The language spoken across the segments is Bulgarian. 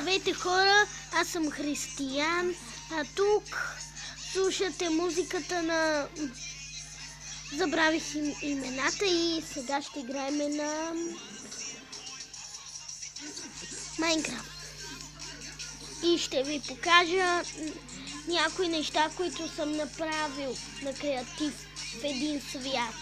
Здравейте хора, аз съм Християн, а тук слушате музиката на... Забравих имената и сега ще играем на Майнкрафт. И ще ви покажа някои неща, които съм направил на креатив в един свят.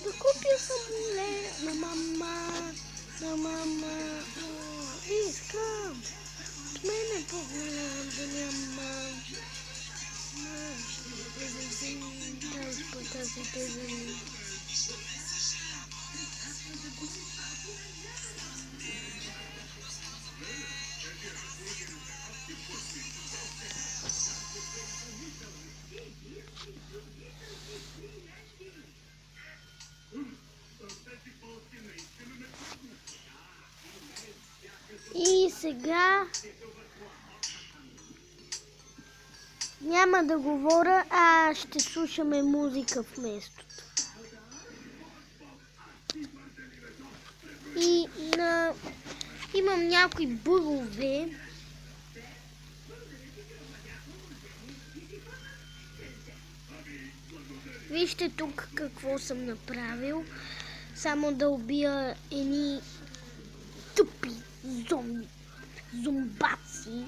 Да купя самолет на мама, искам от мене по-голям да няма. И сега няма да говоря, а ще слушаме музика вместо. И имам някои бъгове. Вижте тук какво съм направил. Само да убия едни тъпи зомбаци.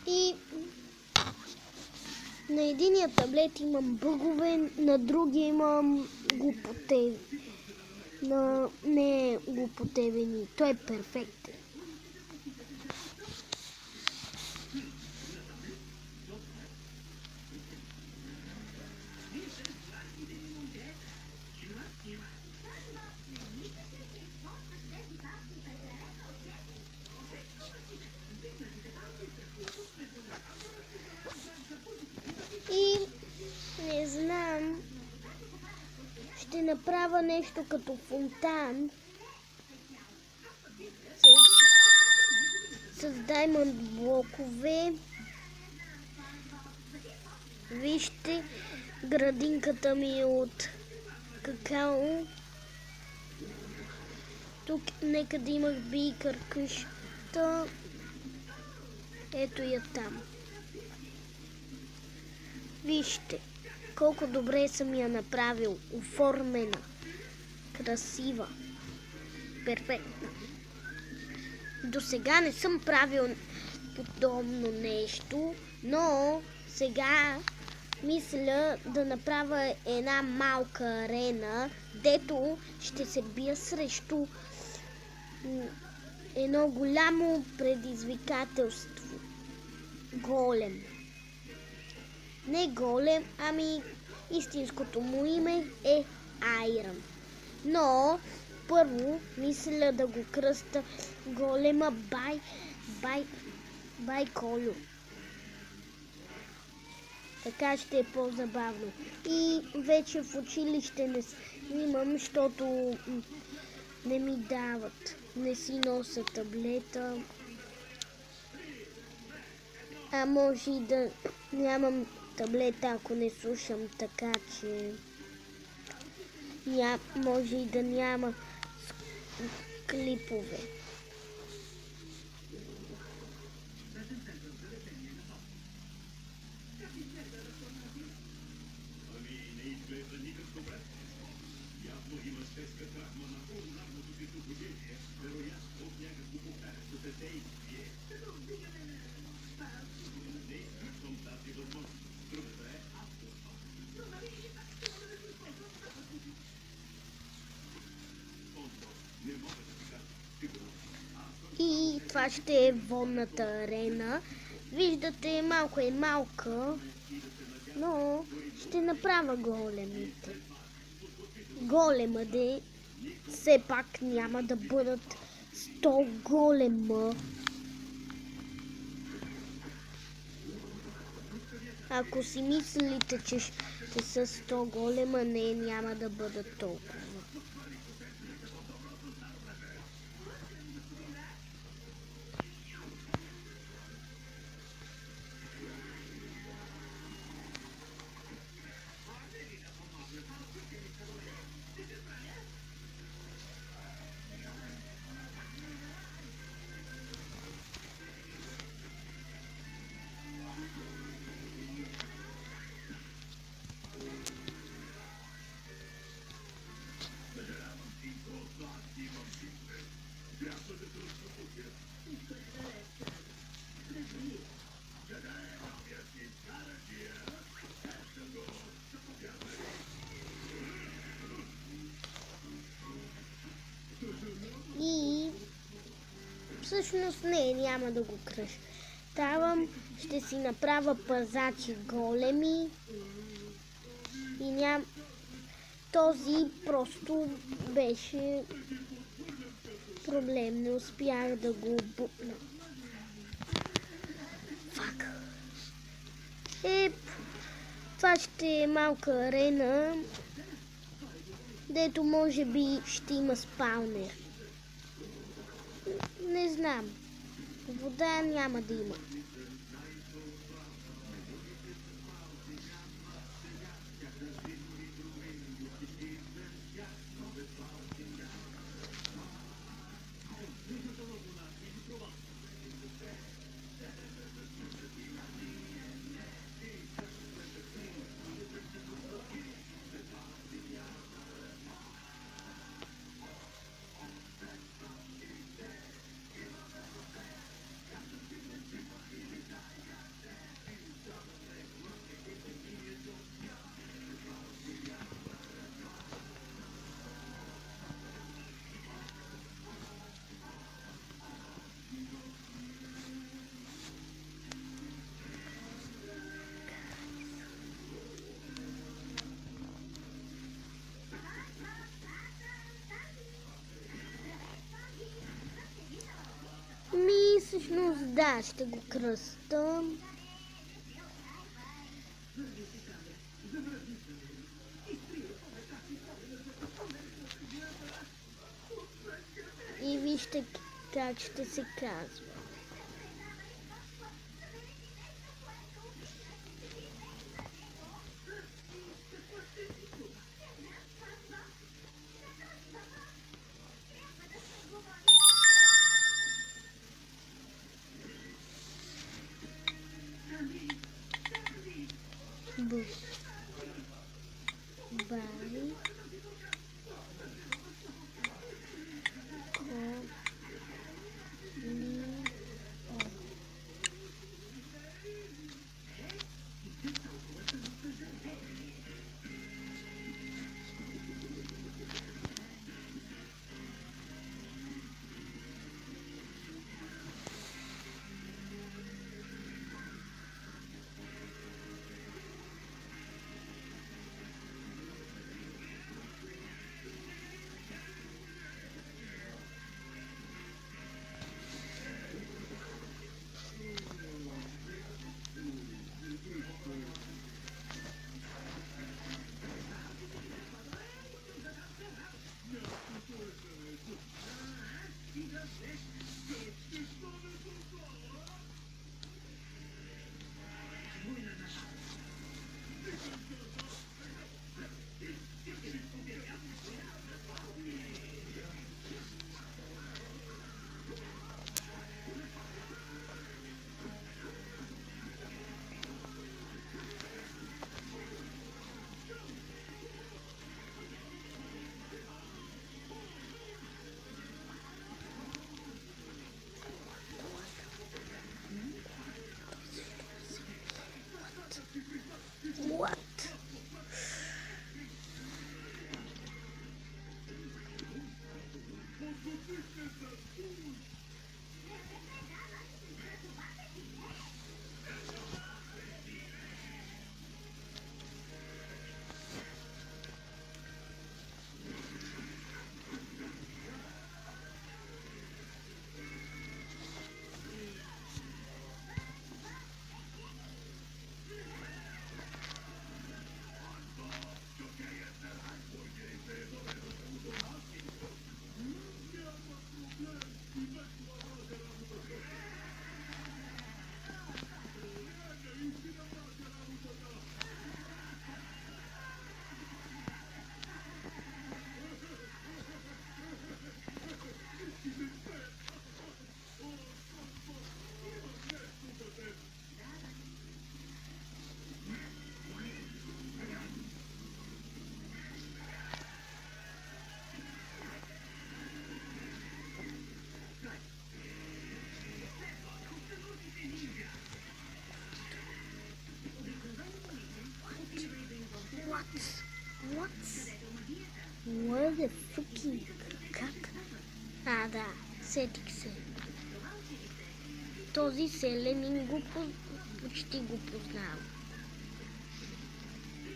И на единия таблет имам бъгове, на другия имам глупотеви. Не глупотевени, той е перфектен. И не знам, ще направя нещо като фонтан с даймонд блокове. Вижте, градинката ми е от какао. Тук некъде имах бийкър къща. Ето я там. Вижте колко добре съм я направил. Оформена, красива, перфектна. До сега не съм правил подобно нещо, но сега мисля да направя една малка арена, дето ще се бия срещу едно голямо предизвикателство. Голем. Не голем, ами истинското му име е Айрън. Но първо мисля да го кръста голема бай Колю. Така ще е по-забавно. И вече в училище не снимам, защото не ми дават. Не си нося таблета. А може и да нямам таблета, ако не слушам, така че може и да няма клипове. И това ще е водната арена. Виждате, малко е малка, но ще направя големите. Голема де, все пак няма да бъдат 100 голема. Ако си мислите, че ще са 100 голема, не, няма да бъдат толкова. И всъщност не, няма да го кръщавам. Ще си направя пазачи големи. И този просто беше проблем. Не успях да го бутна. Фак. Това ще е малка арена, дето може би ще има спаунер. Не знам. Вода няма да има. Всъщност да, ще го кръстам. И вижте как ще се казва. Бай. Коли. What the fucking... Как? Да, сетих се. Този селянин почти го познавам.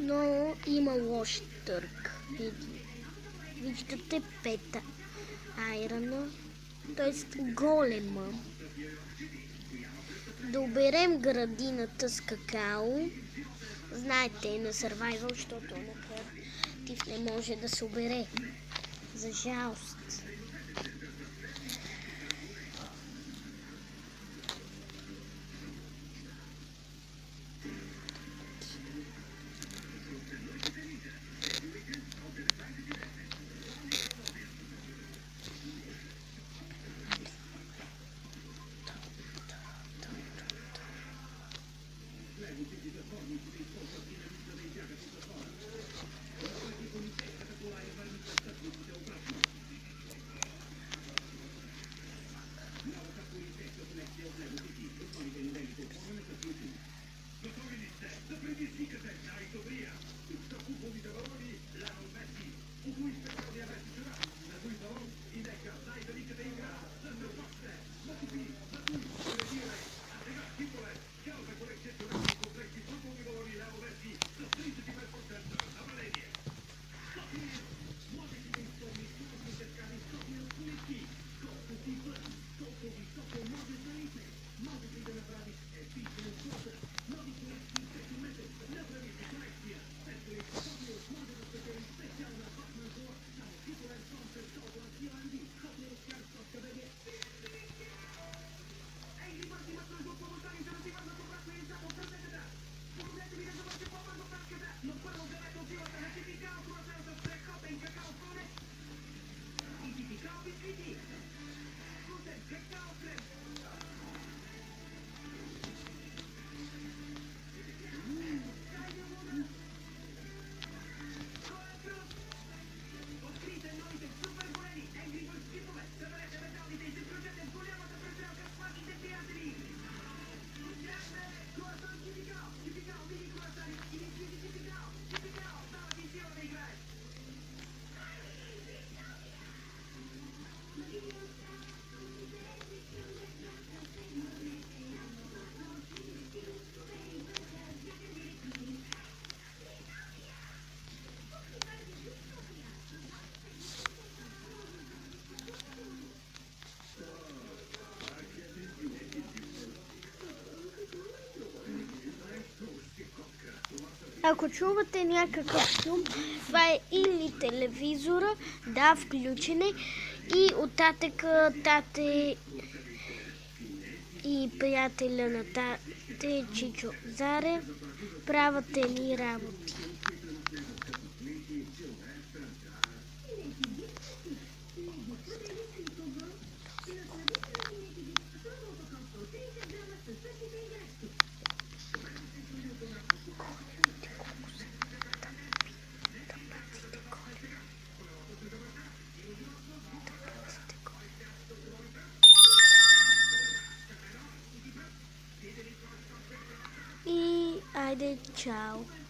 Но има лош търг. Виждате пета айрана, т.е. голема. Да оберем градината с какао. Знаете, на Survival, защото на креатив не може да се обере. За жалост. Ако чувате някакъв шум, това е или телевизора, да, включене, и оттатък тате и приятеля на тате Чичо Заре правят едни работи. И айде, чао!